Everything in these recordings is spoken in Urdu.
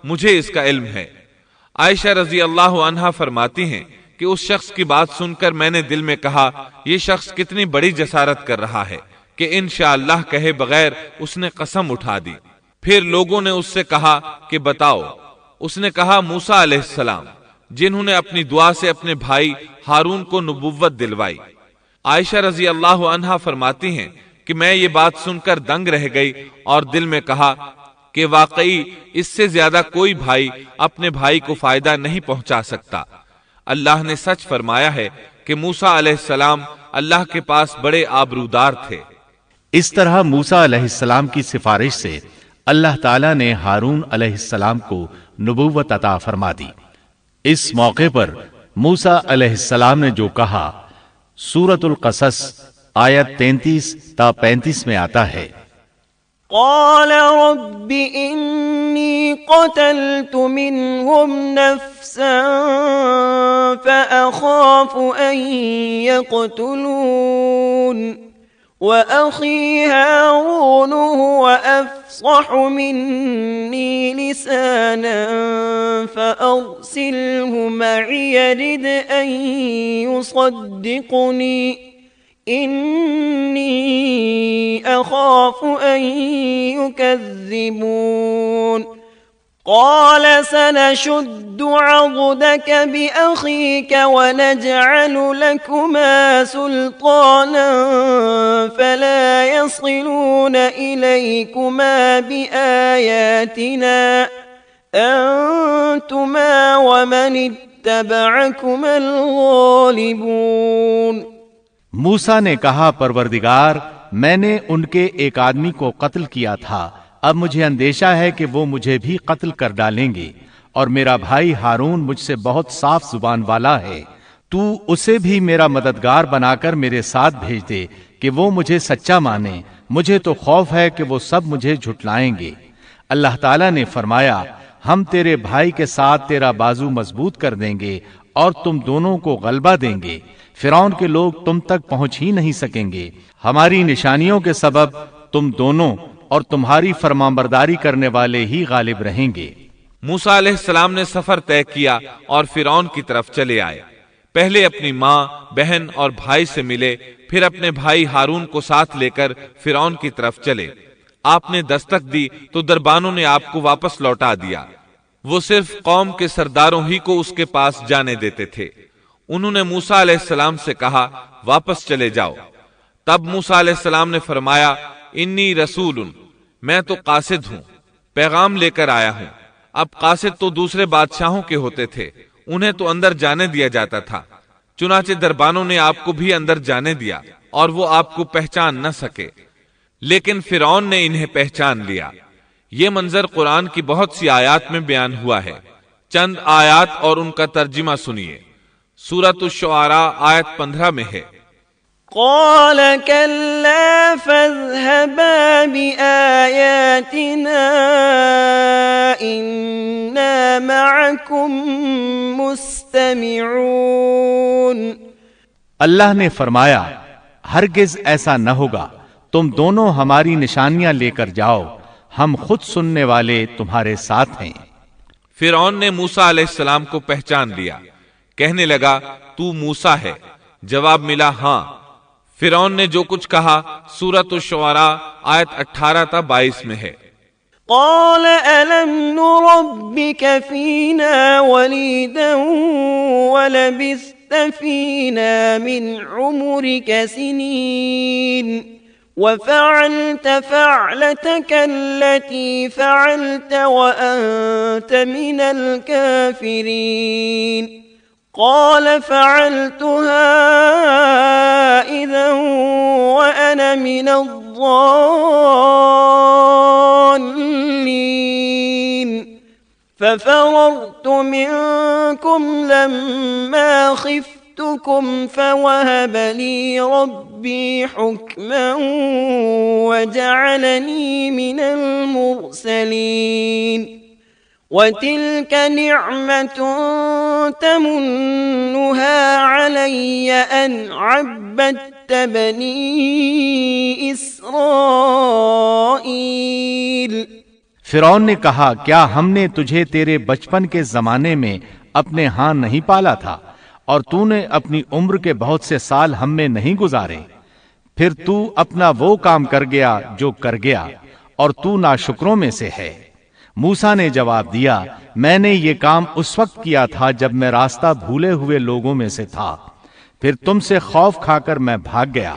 مجھے اس کا علم ہے۔ عائشہ رضی اللہ عنہا فرماتی ہیں کہ اس شخص کی بات سن کر میں نے دل میں کہا یہ شخص کتنی بڑی جسارت کر رہا ہے کہ انشاءاللہ کہے بغیر اس نے قسم اٹھا دی۔ پھر لوگوں نے اس سے کہا کہ بتاؤ۔ اس نے کہا موسیٰ علیہ السلام، جنہوں نے اپنی دعا سے اپنے بھائی ہارون کو نبوت دلوائی۔ عائشہ رضی اللہ عنہا فرماتی ہیں کہ میں یہ بات سن کر دنگ رہ گئی اور دل میں کہا کہ واقعی اس سے زیادہ کوئی بھائی اپنے بھائی کو فائدہ نہیں پہنچا سکتا۔ اللہ نے سچ فرمایا ہے کہ موسیٰ علیہ السلام اللہ کے پاس بڑے آبرودار تھے۔ اس طرح موسیٰ علیہ السلام کی سفارش سے اللہ تعالیٰ نے ہارون علیہ السلام کو نبوت عطا فرما دی۔ اس موقع پر موسیٰ علیہ السلام نے جو کہا سورۃ القصص آیت 33 تا 35 میں آتا ہے، قال رب انی قتلت منهم نفسا فأخاف ان يقتلون وأخي هارون هو أفصح مني لسانا فأرسله معي يرد أن يصدقني إني أخاف أن يكذبون قال سنشد عضدك بأخيك ونجعل لكما سلطانا فلا يصلون إليكما بآياتنا أنتما ومن اتبعكما الغالبون۔ موسیٰ نے کہا پروردگار میں نے ان کے ایک آدمی کو قتل کیا تھا، اب مجھے اندیشہ ہے کہ وہ مجھے بھی قتل کر ڈالیں گے، اور میرا بھائی ہارون مجھ سے بہت صاف زبان والا ہے، تو اسے بھی میرا مددگار بنا کر میرے ساتھ بھیج دے کہ وہ مجھے سچا مانے، مجھے تو خوف ہے کہ وہ سب مجھے جھٹلائیں گے۔ اللہ تعالیٰ نے فرمایا ہم تیرے بھائی کے ساتھ تیرا بازو مضبوط کر دیں گے اور تم دونوں کو غلبہ دیں گے، فرعون کے لوگ تم تک پہنچ ہی نہیں سکیں گے، ہماری نشانیوں کے سبب تم دونوں اور تمہاری فرمانبرداری کرنے والے ہی غالب رہیں گے۔ موسیٰ علیہ السلام نے سفر طے کیا اور فرعون کی طرف چلے آئے۔ پہلے اپنی ماں، بہن اور بھائی سے ملے، پھر اپنے بھائی ہارون کو ساتھ لے کر فرعون کی طرف چلے۔ آپ نے دستک دی تو دربانوں نے آپ کو واپس لوٹا دیا۔ وہ صرف قوم کے سرداروں ہی کو اس کے پاس جانے دیتے تھے۔ انہوں نے موسیٰ علیہ السلام سے کہا واپس چلے جاؤ۔ تب موسیٰ علیہ السلام نے فرمایا انی رسول، میں تو قاصد ہوں، پیغام لے کر آیا ہوں۔ اب قاصد تو دوسرے بادشاہوں کے ہوتے تھے، انہیں تو اندر جانے دیا جاتا تھا، چنانچہ دربانوں نے آپ کو بھی اندر جانے دیا اور وہ آپ کو پہچان نہ سکے، لیکن فرعون نے انہیں پہچان لیا۔ یہ منظر قرآن کی بہت سی آیات میں بیان ہوا ہے۔ چند آیات اور ان کا ترجمہ سنیے۔ سورۃ الشعراء آیت 15 میں ہے، قال كلا فاذهبا بآياتنا إنا معكم مستمعون۔ اللہ نے فرمایا ہرگز ایسا نہ ہوگا، تم دونوں ہماری نشانیاں لے کر جاؤ، ہم خود سننے والے تمہارے ساتھ ہیں۔ فرعون نے موسیٰ علیہ السلام کو پہچان لیا، کہنے لگا تو موسیٰ ہے؟ جواب ملا ہاں۔ فرعون نے جو کچھ کہا سورۃ الشعراء آیت 18 تا 22 میں ہے، قال ألم نربك فينا وليدا ولبثت فينا من عمرك سنين وفعلت فعلتك التي فعلت وأنت من الكافرين قال فعلتها إذا وأنا من الضالين ففررت منكم لما خفتكم فوهب لي ربي حكما وجعلني من المرسلين وتلك نعمة تمنها علي أن عبدت بني إسرائيل۔ فرعون نے کہا کیا ہم نے تجھے تیرے بچپن کے زمانے میں اپنے ہاں نہیں پالا تھا اور تو نے اپنی عمر کے بہت سے سال ہم میں نہیں گزارے؟ پھر تو اپنا وہ کام کر گیا جو کر گیا اور تو ناشکروں میں سے ہے۔ موسیٰ نے جواب دیا میں نے یہ کام اس وقت کیا تھا جب میں راستہ بھولے ہوئے لوگوں میں سے تھا، پھر تم سے خوف کھا کر میں بھاگ گیا،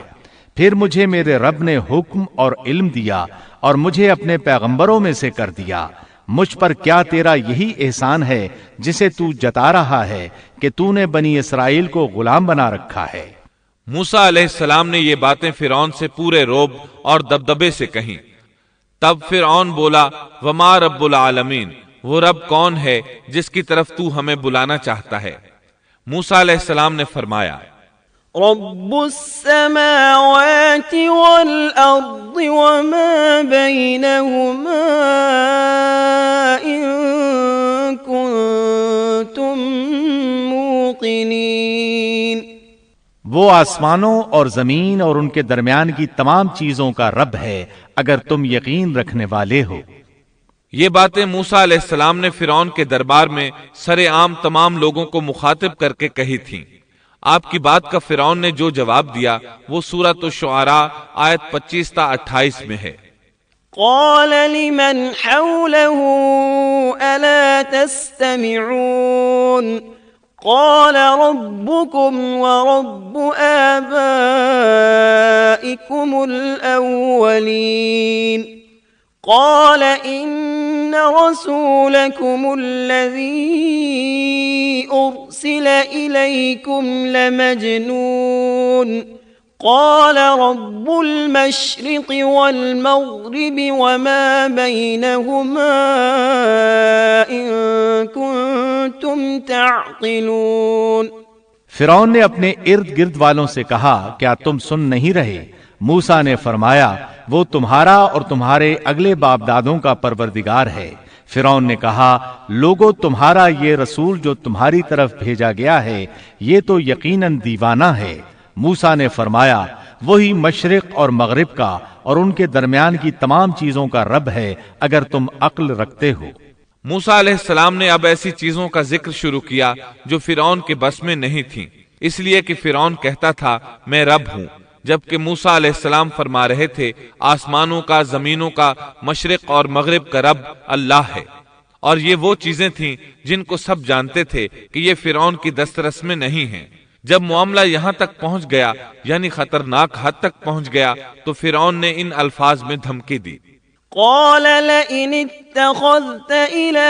پھر مجھے میرے رب نے حکم اور علم دیا اور مجھے اپنے پیغمبروں میں سے کر دیا۔ مجھ پر کیا تیرا یہی احسان ہے جسے تو جتا رہا ہے کہ تو نے بنی اسرائیل کو غلام بنا رکھا ہے؟ موسیٰ علیہ السلام نے یہ باتیں فرعون سے پورے رعب اور دبدبے سے کہیں۔ تب فرعون بولا وما رب العالمین، وہ رب کون ہے جس کی طرف تو ہمیں بلانا چاہتا ہے؟ موسیٰ علیہ السلام نے فرمایا رب السماوات والأرض وما بينهما إن كنتم موقنين۔ وہ آسمانوں اور زمین اور ان کے درمیان کی تمام چیزوں کا رب ہے اگر تم یقین رکھنے والے ہو۔ یہ باتیں موسیٰ علیہ السلام نے فرعون کے دربار میں سر عام تمام لوگوں کو مخاطب کر کے کہی تھیں۔ آپ کی بات کا فرعون نے جو جواب دیا وہ سورۃ الشعراء آیت 25 تا 28 میں ہے۔ قال لمن حوله ألا تستمعون قال ربكم ورب آبائكم الأولين قال إن رسولكم الذي أرسل إليكم لمجنون قال رب المشرق والمغرب وما بينهما إن كنتم تعقلون۔ فرعون نے اپنے ارد گرد والوں سے کہا کیا تم سن نہیں رہے؟ موسیٰ نے فرمایا وہ تمہارا اور تمہارے اگلے باپ دادوں کا پروردگار ہے۔ فرعون نے کہا لوگو تمہارا یہ رسول جو تمہاری طرف بھیجا گیا ہے یہ تو یقیناً دیوانہ ہے۔ موسیٰ نے فرمایا وہی مشرق اور مغرب کا اور ان کے درمیان کی تمام چیزوں کا رب ہے اگر تم عقل رکھتے ہو۔ موسیٰ علیہ السلام نے اب ایسی چیزوں کا ذکر شروع کیا جو فرعون کے بس میں نہیں تھیں، اس لیے کہ فرعون کہتا تھا میں رب ہوں، جبکہ موسیٰ علیہ السلام فرما رہے تھے آسمانوں کا، زمینوں کا، مشرق اور مغرب کا رب اللہ ہے۔ اور یہ وہ چیزیں تھیں جن کو سب جانتے تھے کہ یہ فرعون کی دسترس میں نہیں ہیں۔ جب معاملہ یہاں تک پہنچ گیا یعنی خطرناک حد تک پہنچ گیا تو فرعون نے ان الفاظ میں دھمکی دی۔ قال لئن اتخذت إلى